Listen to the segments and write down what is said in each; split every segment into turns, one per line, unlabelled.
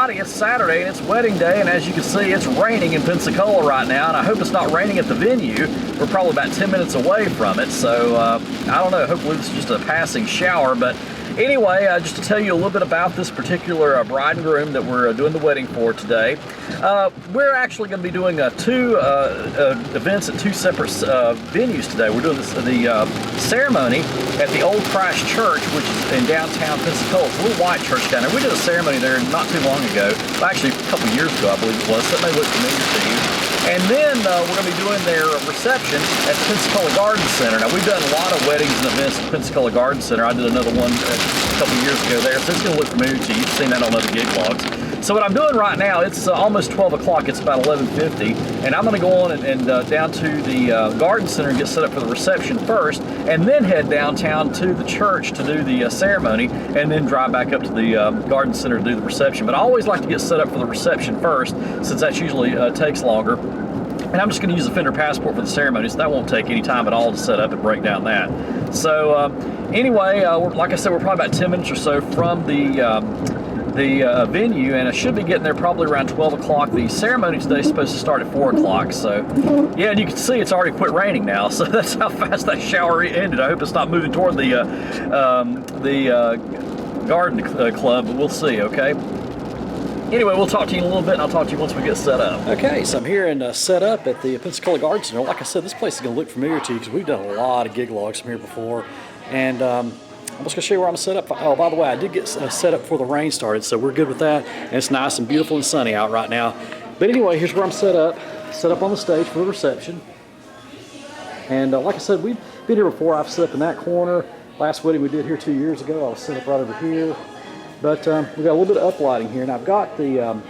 everybody. It's Saturday and it's wedding day, and as you can see, it's raining in Pensacola right now, and I hope it's not raining at the venue. We're probably about 10 minutes away from it, so I don't know, hopefully it's just a passing shower, but anyway, just to tell you a little bit about this particular bride and groom that we're doing the wedding for today. We're actually going to be doing two events at two separate venues today. We're doing the ceremony at the Old Christ Church, which is in downtown Pensacola. It's a little white church down there. We did a ceremony there not too long ago, actually a couple years ago, I believe it was, so that may look familiar to you. And then we're going to be doing their reception at the Pensacola Garden Center. Now, we've done a lot of weddings and events at the Pensacola Garden Center. I did another one a couple years ago there, so it's going to look familiar to you. You've seen that on other gig logs. So what I'm doing right now, it's almost 12 o'clock. It's about 11:50, and I'm going to go on and down to the Garden Center and get set up for the reception first, and then head downtown to the church to do the ceremony, and then drive back up to the Garden Center to do the reception. But I always like to get set up for the reception first, since that usually takes longer. And I'm just going to use the Fender Passport for the ceremony, so that won't take any time at all to set up and break down that. So anyway, like I said, we're probably about 10 minutes or so from the venue, and I should be getting there probably around 12 o'clock. The ceremony today is supposed to start at 4 o'clock. So yeah, and you can see it's already quit raining now, so that's how fast that shower ended. I hope it's not moving toward the garden club, but we'll see, okay? Anyway, we'll talk to you in a little bit, and I'll talk to you once we get set up. Okay, so I'm here and set up at the Pensacola Garden Center. Like I said, this place is going to look familiar to you because we've done a lot of gig logs from here before. And I'm just going to show you where I'm set up. Oh, by the way, I did get set up before the rain started, so we're good with that. And it's nice and beautiful and sunny out right now. But anyway, here's where I'm set up on the stage for the reception. And like I said, we've been here before. I've set up in that corner. Last wedding we did here 2 years ago, I was set up right over here. But we've got a little bit of uplighting here, and I've got the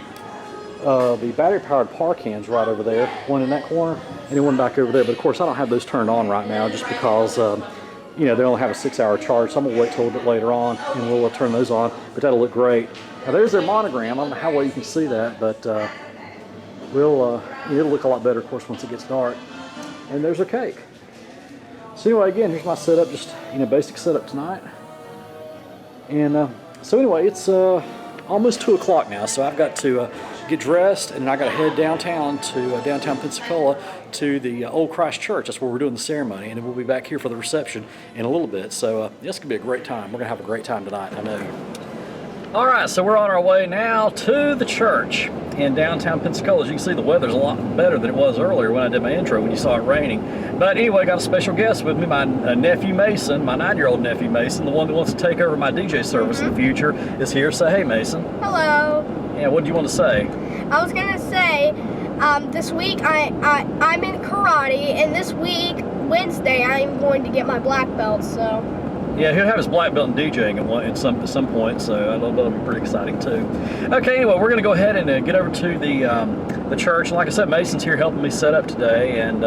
battery-powered par cans right over there, one in that corner, and then one back over there. But of course, I don't have those turned on right now, just because you know, they only have a 6-hour charge. So I'm gonna wait till a little bit later on, and we'll turn those on. But that'll look great. Now there's their monogram. I don't know how well you can see that, but it'll look a lot better, of course, once it gets dark. And there's our cake. So anyway, again, here's my setup, just basic setup tonight, and. So anyway, it's almost 2 o'clock now, so I've got to get dressed, and I got to head downtown to downtown Pensacola to the Old Christ Church. That's where we're doing the ceremony, and then we'll be back here for the reception in a little bit. So this could be a great time. We're going to have a great time tonight, I know. All right, so we're on our way now to the church in downtown Pensacola. As you can see, the weather's a lot better than it was earlier when I did my intro, when you saw it raining. But anyway, I got a special guest with me, my nephew Mason, my 9-year-old nephew Mason, the one that wants to take over my DJ service in the future, is here. Say hey, Mason.
Hello.
Yeah, what do you want to say?
I was gonna say, this week I'm in karate, and this week, Wednesday, I'm going to get my black belt, so.
Yeah, he'll have his black belt in DJing at some point, so that'll be pretty exciting too. Okay, anyway, we're going to go ahead and get over to the church. And like I said, Mason's here helping me set up today, and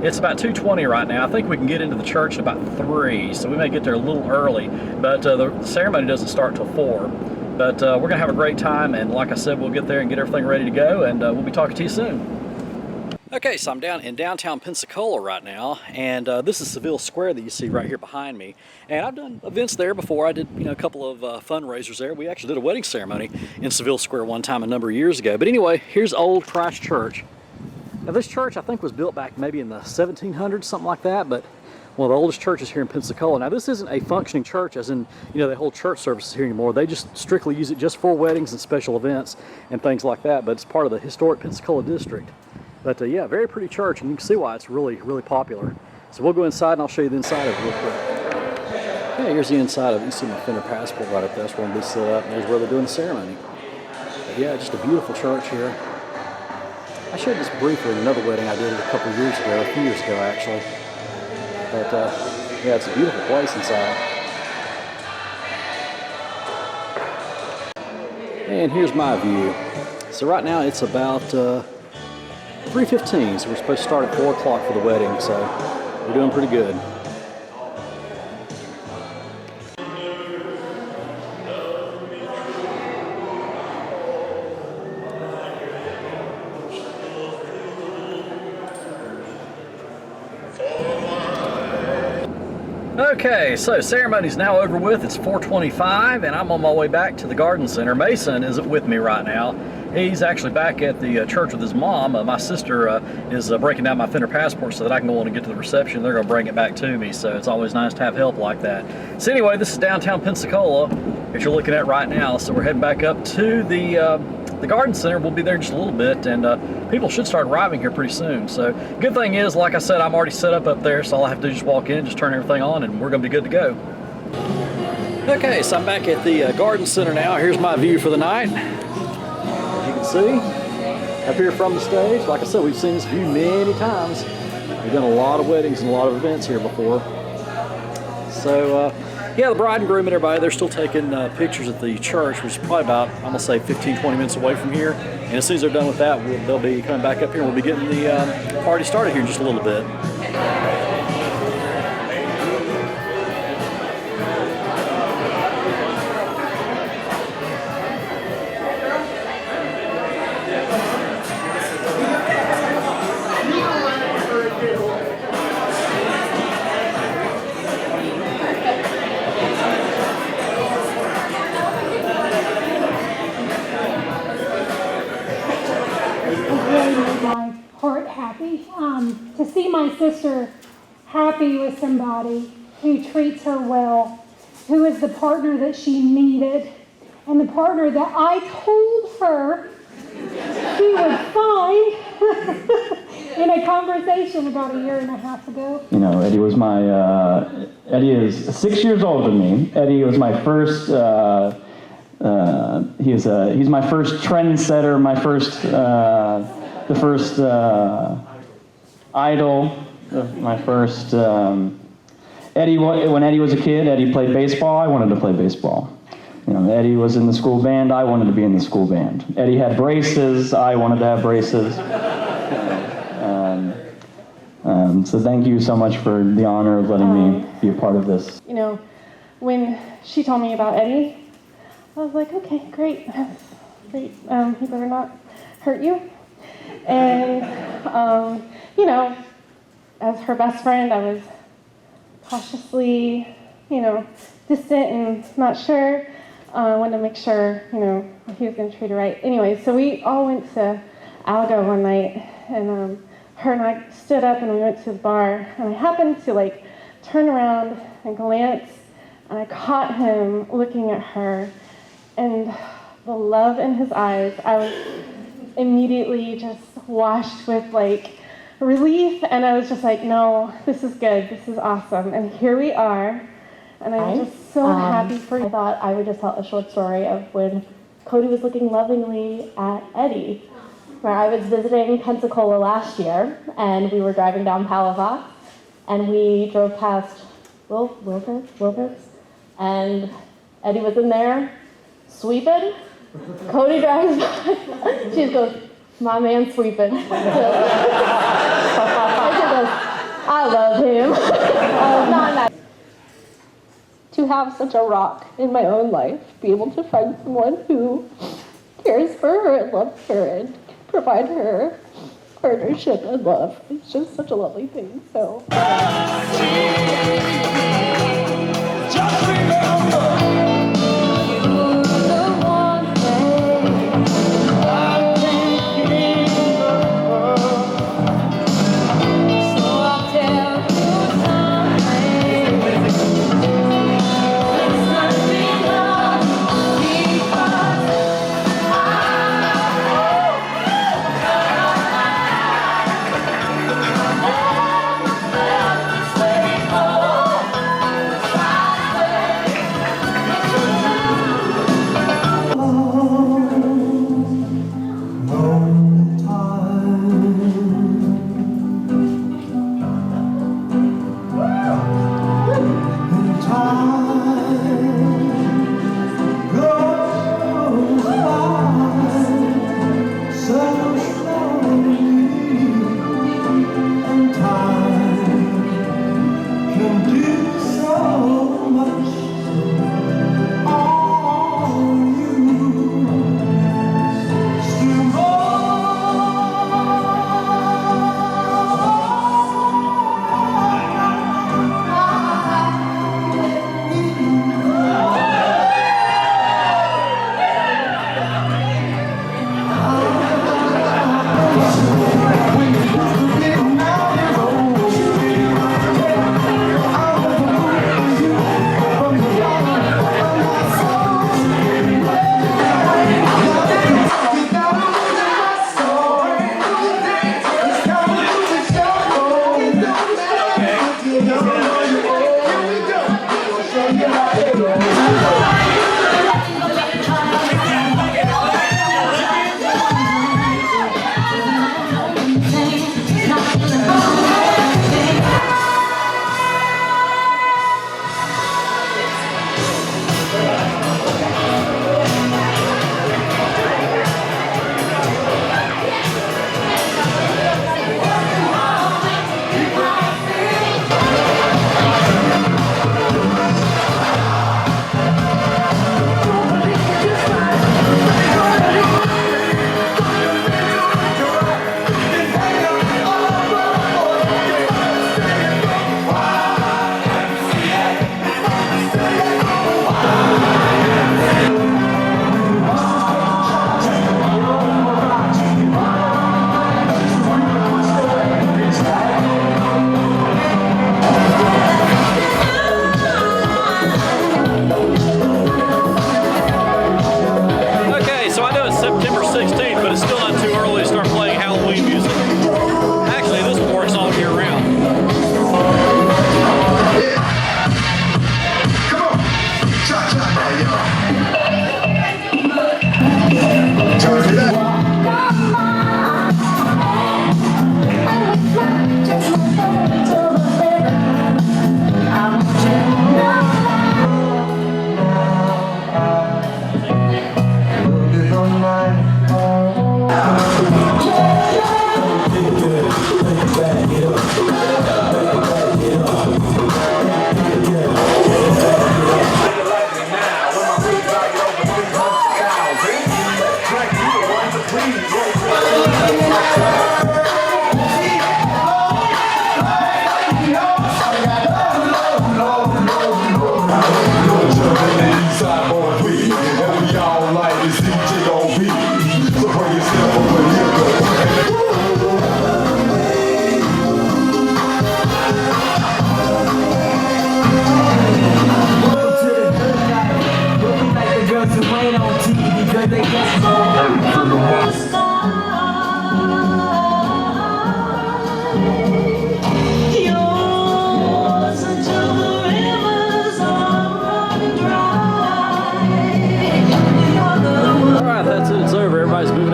it's about 2:20 right now. I think we can get into the church at about 3, so we may get there a little early, but the ceremony doesn't start till 4. But we're going to have a great time, and like I said, we'll get there and get everything ready to go, and we'll be talking to you soon. Okay, so I'm down in downtown Pensacola right now, and this is Seville Square that you see right here behind me. And I've done events there before. I did a couple of fundraisers there. We actually did a wedding ceremony in Seville Square one time a number of years ago. But anyway, here's Old Christ Church. Now this church I think was built back maybe in the 1700s, something like that, but one of the oldest churches here in Pensacola. Now this isn't a functioning church, as in they hold church services here anymore. They just strictly use it just for weddings and special events and things like that, but it's part of the historic Pensacola district. But yeah, very pretty church, and you can see why it's really, really popular. So we'll go inside and I'll show you the inside of it real quick. Yeah, here's the inside of it. You see my Fender Passport right up there. That's where I'm going to be set up, and there's where they're doing the ceremony. But yeah, just a beautiful church here. I showed this briefly in another wedding I did a few years ago actually. But yeah, it's a beautiful place inside. And here's my view. So right now it's about 3:15, so we're supposed to start at 4 o'clock for the wedding, so we're doing pretty good. Okay, so ceremony's now over with. It's 4:25, and I'm on my way back to the garden center. Mason isn't with me right now. He's actually back at the church with his mom. My sister is breaking down my Fender passport so that I can go on and get to the reception. They're going to bring it back to me, so it's always nice to have help like that. So anyway, this is downtown Pensacola that you're looking at right now. So we're heading back up to the garden center. We'll be there in just a little bit, and people should start arriving here pretty soon. So good thing is, like I said, I'm already set up there, so all I have to do is just walk in, just turn everything on, and we're going to be good to go. Okay, so I'm back at the garden center now. Here's my view for the night. As you can see, up here from the stage, like I said, we've seen this view many times. We've done a lot of weddings and a lot of events here before. So, yeah, the bride and groom and everybody, they're still taking pictures at the church, which is probably about, I'm going to say, 15, 20 minutes away from here. And as soon as they're done with that, they'll be coming back up here, and we'll be getting the party started here in just a little bit.
My heart happy to see my sister happy with somebody who treats her well, who is the partner that she needed, and the partner that I told her she would find in a conversation about a year and a half ago.
You know, Eddie was Eddie is 6 years older than me. Eddie was my first, he's my first trendsetter, my first, the first idol, my first, Eddie, when Eddie was a kid, Eddie played baseball, I wanted to play baseball. You know, Eddie was in the school band, I wanted to be in the school band. Eddie had braces, I wanted to have braces. So thank you so much for the honor of letting me be a part of this.
You know, when she told me about Eddie, I was like, okay, great, great. He better not hurt you. And, you know, as her best friend, I was cautiously, you know, distant and not sure. I wanted to make sure, you know, he was going to treat her right. Anyway, so we all went to Algo one night, and her and I stood up and we went to the bar, and I happened to, like, turn around and glance, and I caught him looking at her, and the love in his eyes, I was immediately just washed with, like, relief, and I was just like, no, this is good, this is awesome, and here we are, and I'm just so happy for you.
I thought I would just tell a short story of when Cody was looking lovingly at Eddie, where I was visiting Pensacola last year, and we were driving down Palafox, and we drove past Wilbert's, and Eddie was in there sweeping. Cody drives by. She goes, my man's sweeping. And she goes, I love him. Not that. To have such a rock in my own life, be able to find someone who cares for her and loves her and provide her partnership and love. It's just such a lovely thing. So.
Just remember.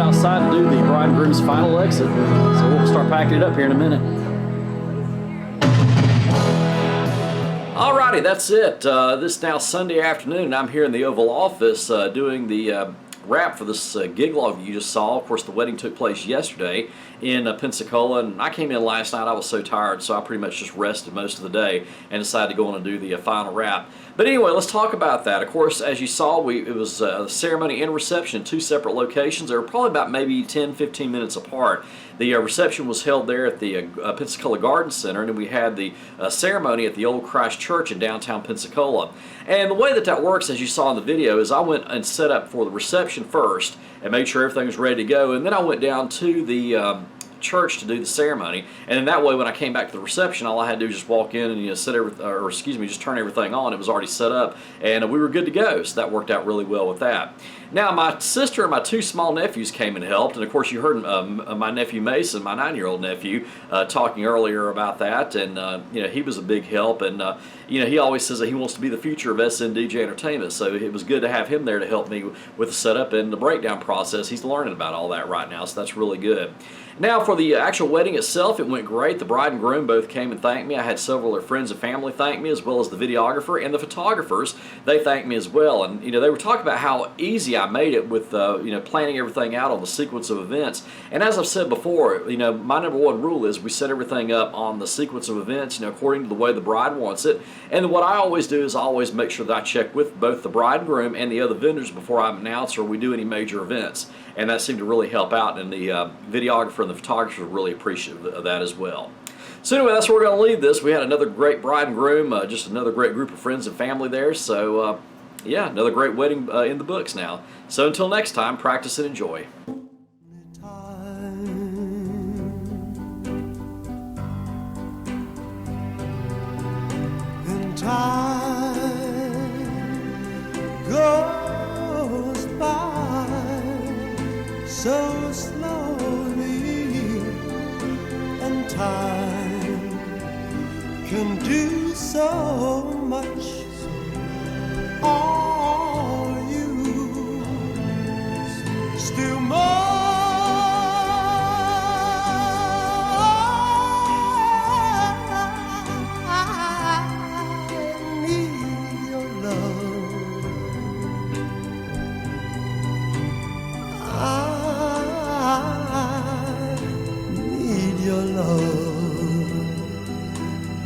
Outside to do the bride and groom's final exit. So we'll start packing it up here in a minute. Alrighty, that's it. This is now Sunday afternoon, and I'm here in the Oval Office doing the wrap for this gig log you just saw. Of course, the wedding took place yesterday in Pensacola, and I came in last night. I was so tired, so I pretty much just rested most of the day and decided to go on and do the final wrap. But anyway, let's talk about that. Of course, as you saw, it was a ceremony and reception in two separate locations. They were probably about maybe 10-15 minutes apart. The reception was held there at the Pensacola Garden Center, and then we had the ceremony at the Old Christ Church in downtown Pensacola. And the way that works, as you saw in the video, is I went and set up for the reception first and made sure everything was ready to go, and then I went down to the church to do the ceremony, and then that way when I came back to the reception, all I had to do was just walk in and just turn everything on. It was already set up, and we were good to go. So that worked out really well with that. Now my sister and my two small nephews came and helped, and of course you heard my nephew Mason, my 9-year-old nephew, talking earlier about that, and he was a big help, and he always says that he wants to be the future of SNDJ Entertainment, so it was good to have him there to help me with the setup and the breakdown process. He's learning about all that right now, so that's really good. Now for the actual wedding itself, it went great. The bride and groom both came and thanked me. I had several of their friends and family thank me, as well as the videographer and the photographers. They thanked me as well, and they were talking about how easy I made it with planning everything out on the sequence of events. And as I've said before, my number one rule is we set everything up on the sequence of events, according to the way the bride wants it. And what I always do is I always make sure that I check with both the bride and groom and the other vendors before I announce or we do any major events. And that seemed to really help out, and the videographer and the photographer were really appreciative of that as well. So anyway, that's where we're going to leave this. We had another great bride and groom, just another great group of friends and family there. So yeah, another great wedding in the books now. So until next time, practice and enjoy.
Time goes by so slowly, and time can do so much. Are you still more?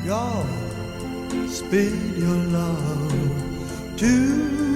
God, speed your love to